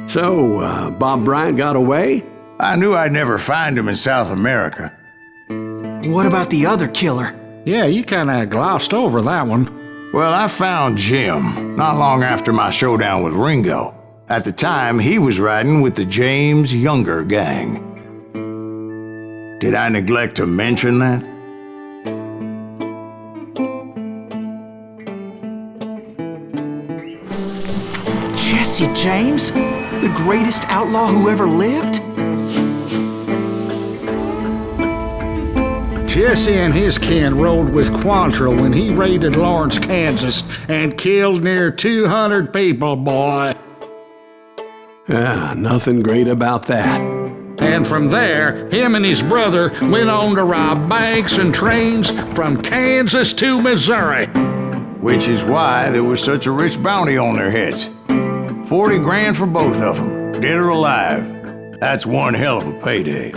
So, Bob Bryant got away? I knew I'd never find him in South America. What about the other killer? Yeah, you kinda glossed over that one. Well, I found Jim not long after my showdown with Ringo. At the time, he was riding with the James Younger gang. Did I neglect to mention that? Jesse James? The greatest outlaw who ever lived? Jesse and his kin rode with Quantrill when he raided Lawrence, Kansas, and killed near 200 people, boy. Ah, nothing great about that. And from there, him and his brother went on to rob banks and trains from Kansas to Missouri. Which is why there was such a rich bounty on their heads. 40 grand for both of them, dead or alive. That's one hell of a payday.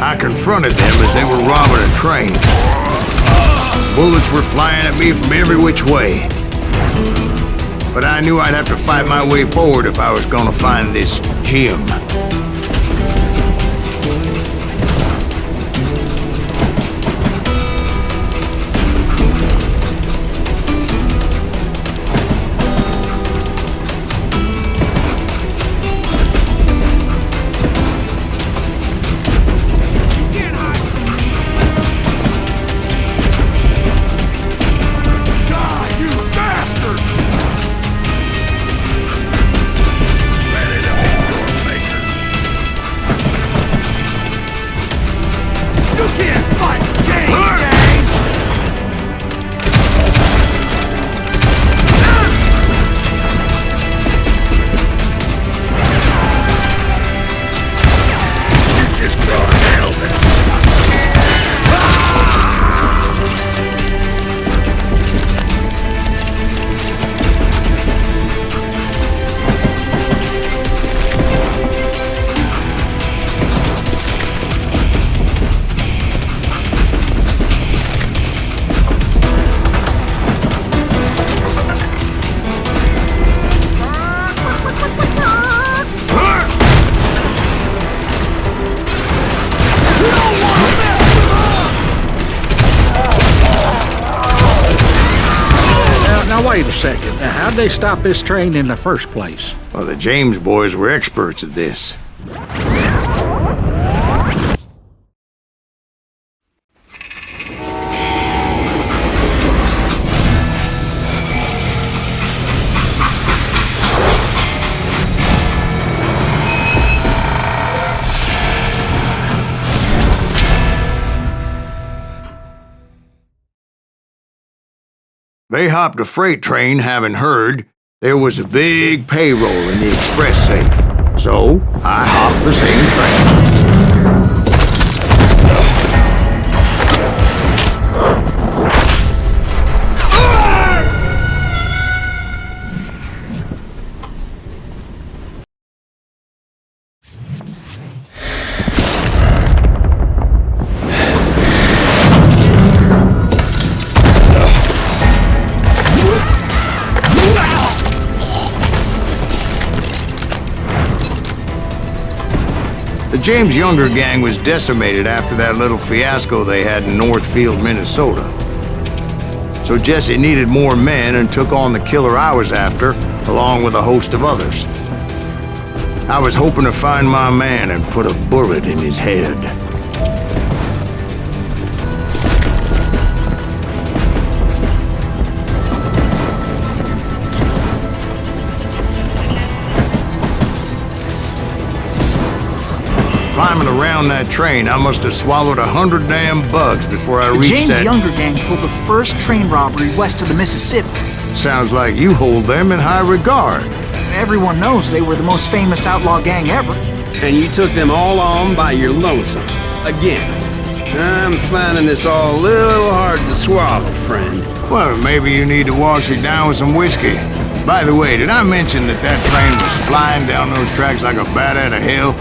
I confronted them as they were robbing a train. Bullets were flying at me from every which way. But I knew I'd have to fight my way forward if I was gonna find this Jim. Now wait a second. How'd they stop this train in the first place? Well, the James boys were experts at this. They hopped a freight train having heard there was a big payroll in the express safe. So, I hopped the same train. The James Younger gang was decimated after that little fiasco they had in Northfield, Minnesota. So Jesse needed more men and took on the killer I was after, along with a host of others. I was hoping to find my man and put a bullet in his head. Climbing around that train, I must have swallowed 100 damn bugs before I reached that... The James Younger gang pulled the first train robbery west of the Mississippi. Sounds like you hold them in high regard. Everyone knows they were the most famous outlaw gang ever. And you took them all on by your lonesome. Again. I'm finding this all a little hard to swallow, friend. Well, maybe you need to wash it down with some whiskey. By the way, did I mention that that train was flying down those tracks like a bat out of hell?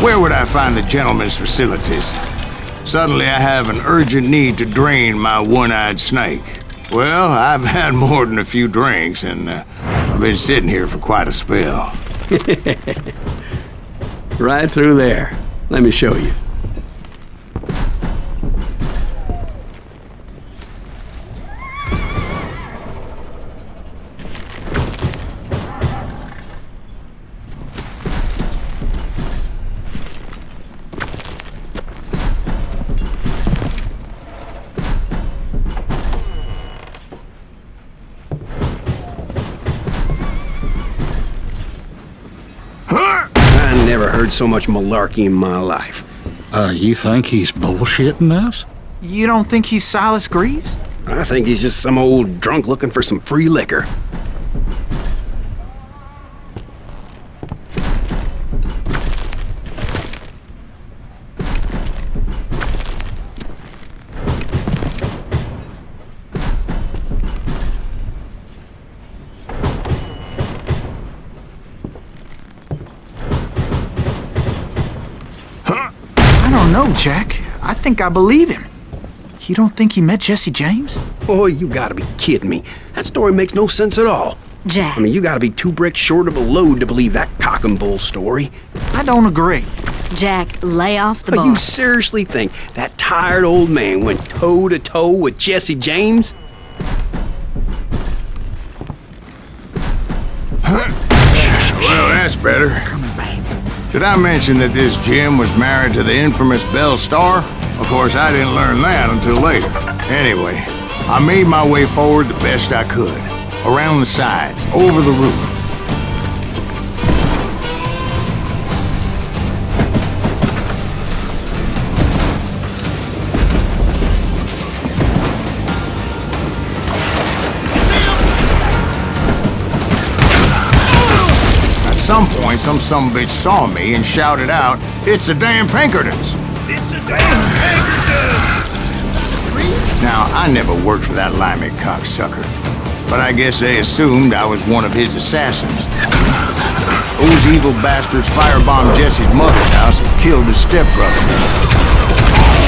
Where would I find the gentleman's facilities? Suddenly I have an urgent need to drain my one-eyed snake. Well, I've had more than a few drinks, and I've been sitting here for quite a spell. Right through there. Let me show you. I never heard so much malarkey in my life. You think he's bullshitting us? You don't think he's Silas Greaves? I think he's just some old drunk looking for some free liquor. I don't know, Jack. I think I believe him. You don't think he met Jesse James? Boy, you gotta be kidding me. That story makes no sense at all. Jack. I mean, you gotta be 2 bricks short of a load to believe that cock and bull story. I don't agree. Jack, lay off the But bar. you seriously think that tired old man went toe-to-toe with Jesse James? Well, that's better. Did I mention that this Jim was married to the infamous Belle Starr? Of course, I didn't learn that until later. Anyway, I made my way forward the best I could. Around the sides, over the roof. At some point, some sumbitch saw me and shouted out, "It's the damn Pinkertons!" It's the damn Pinkertons! Now, I never worked for that limey cocksucker, but I guess they assumed I was one of his assassins. Those evil bastards firebombed Jesse's mother's house and killed his stepbrother.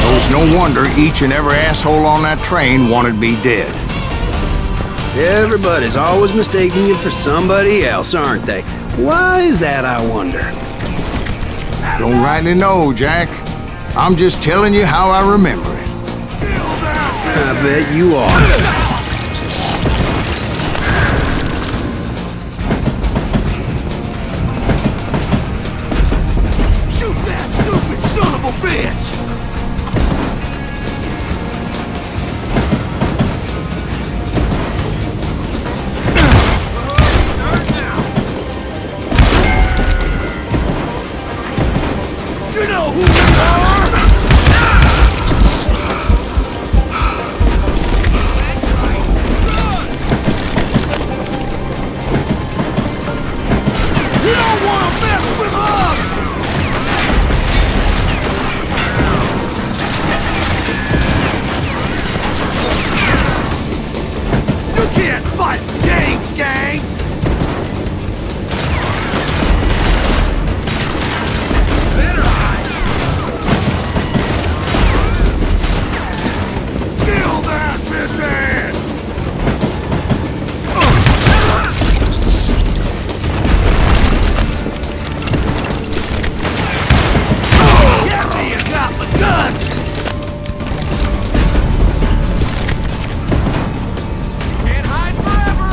So it's no wonder each and every asshole on that train wanted me dead. Everybody's always mistaking you for somebody else, aren't they? Why is that, I wonder? Don't rightly know, Jack. I'm just telling you how I remember it. I bet you are. Shoot that stupid son of a bitch! You know who you are! You don't want to mess with us! You can't fight James, gang! Better hide! Kill that missing! Get me, you got the guts! Can't hide forever!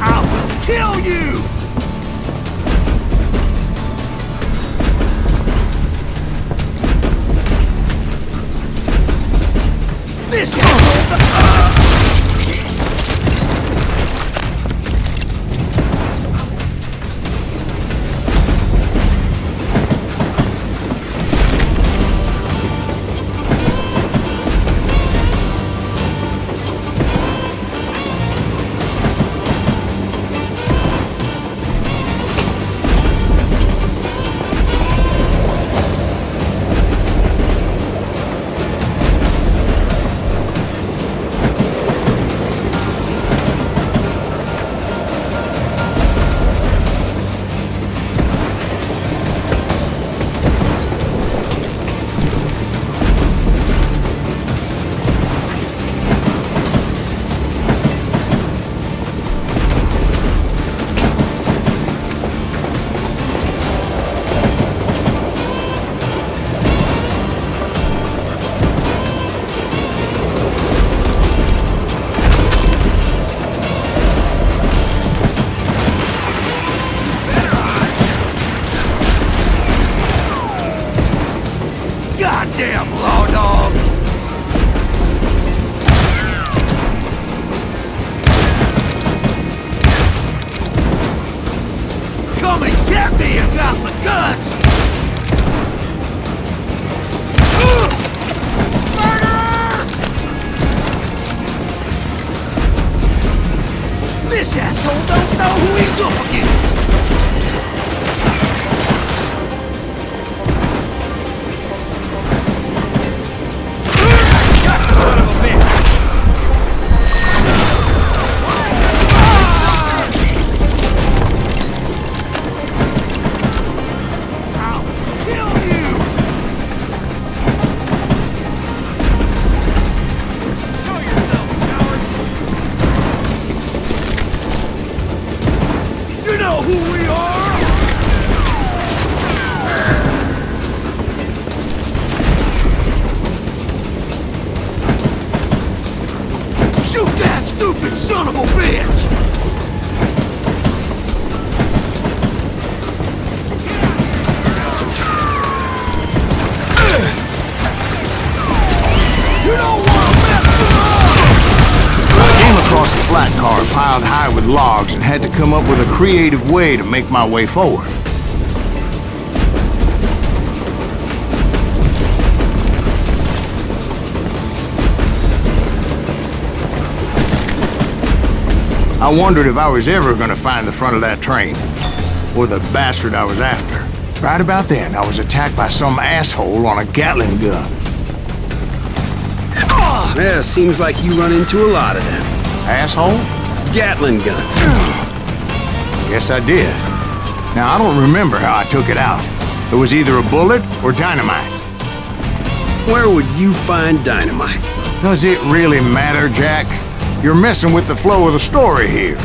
I will kill you! This asshole! Goddamn law dog! Come and get me, you got the guts! Murderer! This asshole don't know who he's up against! I'll kill you! Shoot that stupid son of a bitch! You don't want to mess with us! I came across a flat car piled high with logs and had to come up with a creative way to make my way forward. I wondered if I was ever gonna find the front of that train, or the bastard I was after. Right about then, I was attacked by some asshole on a Gatling gun. Yeah, seems like you run into a lot of them. Asshole? Gatling guns. Yes, I did. Now, I don't remember how I took it out. It was either a bullet or dynamite. Where would you find dynamite? Does it really matter, Jack? You're messing with the flow of the story here.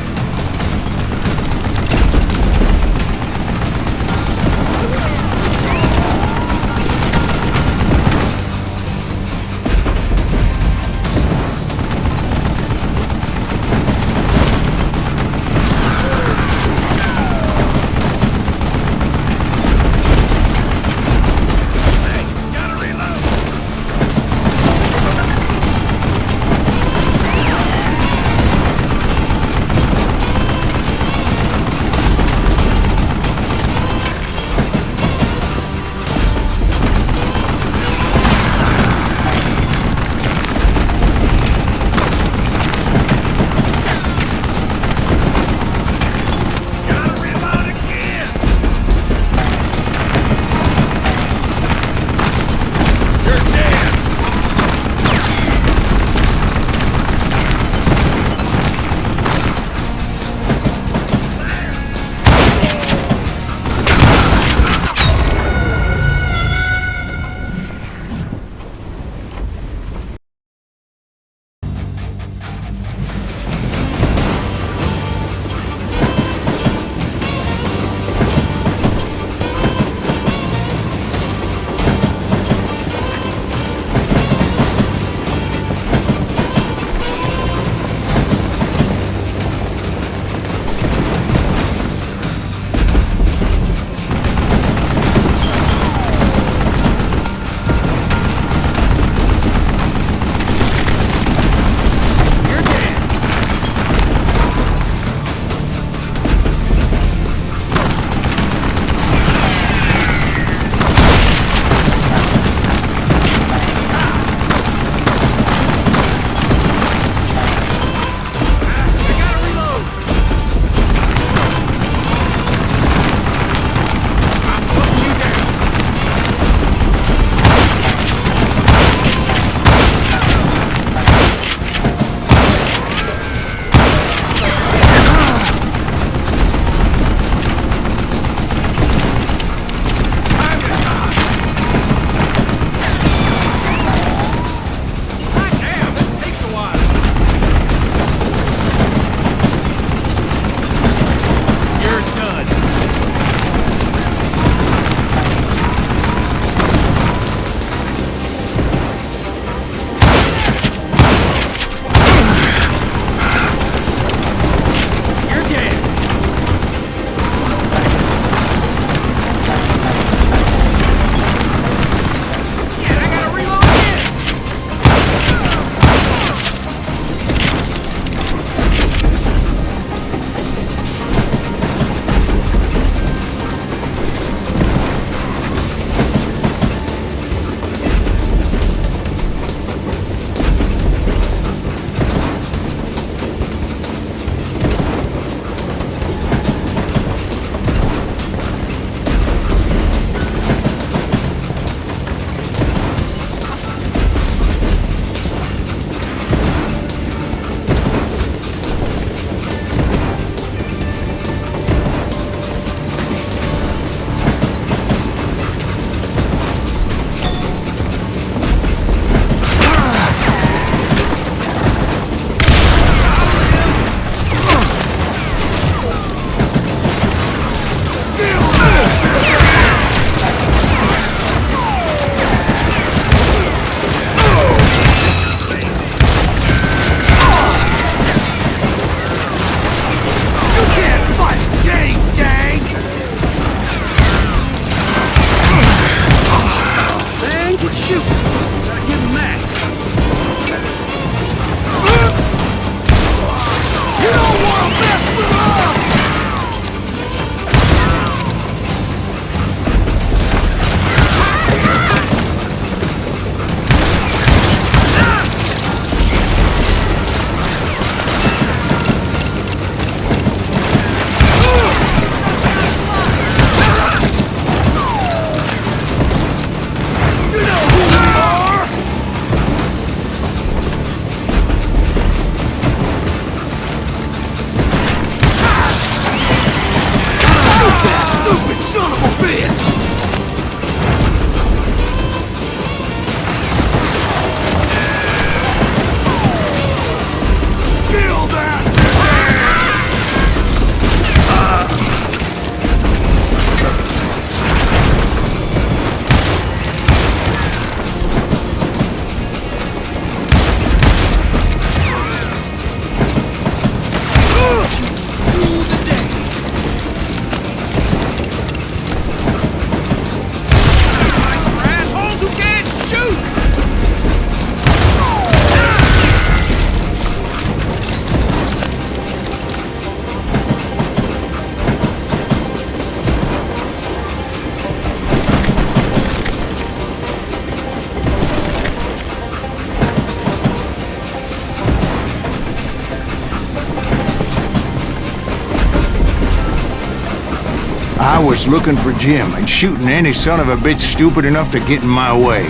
was looking for Jim and shooting any son of a bitch stupid enough to get in my way.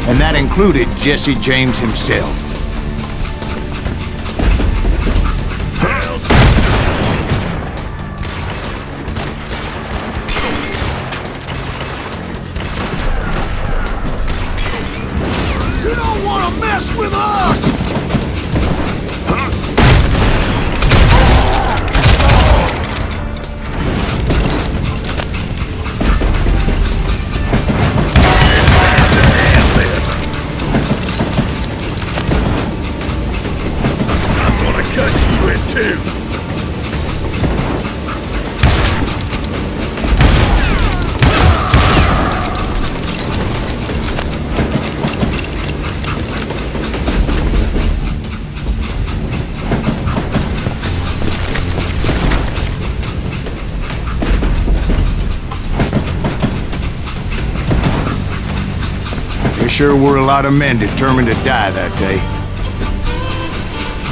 And that included Jesse James himself. You don't want to mess with us! There sure were a lot of men determined to die that day.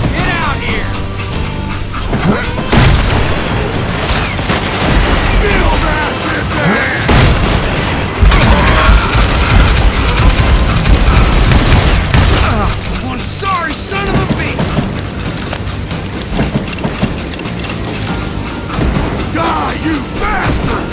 Get out here! Feel that, busy! One sorry son of a bitch! Die, you bastard!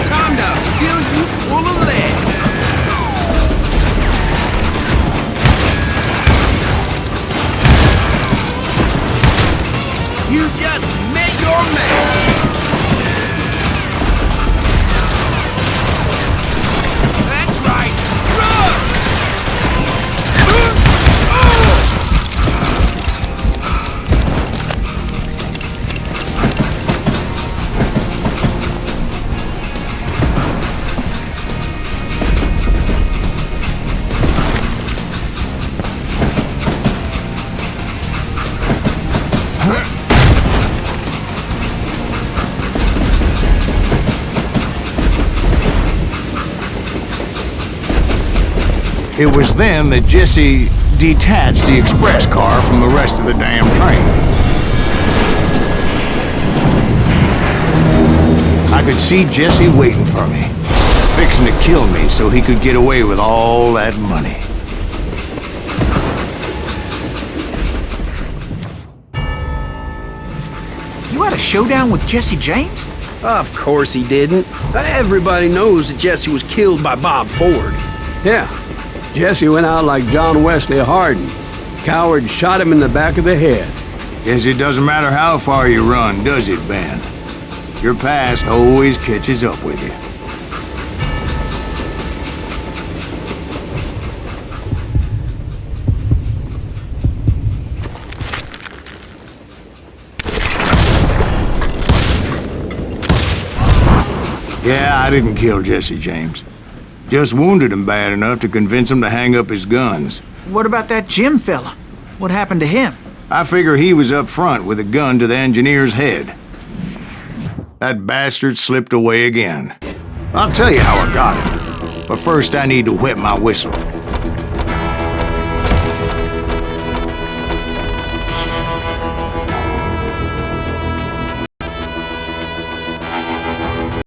Time to fill you full of lead. You just met your match. That's right. Run! It was then that Jesse detached the express car from the rest of the damn train. I could see Jesse waiting for me, fixing to kill me so he could get away with all that money. You had a showdown with Jesse James? Of course he didn't. Everybody knows that Jesse was killed by Bob Ford. Yeah, Jesse went out like John Wesley Hardin. Coward shot him in the back of the head. Guess it doesn't matter how far you run, does it, Ben? Your past always catches up with you. Yeah, I didn't kill Jesse James. Just wounded him bad enough to convince him to hang up his guns. What about that Jim fella? What happened to him? I figure he was up front with a gun to the engineer's head. That bastard slipped away again. I'll tell you how I got him. But first I need to wet my whistle.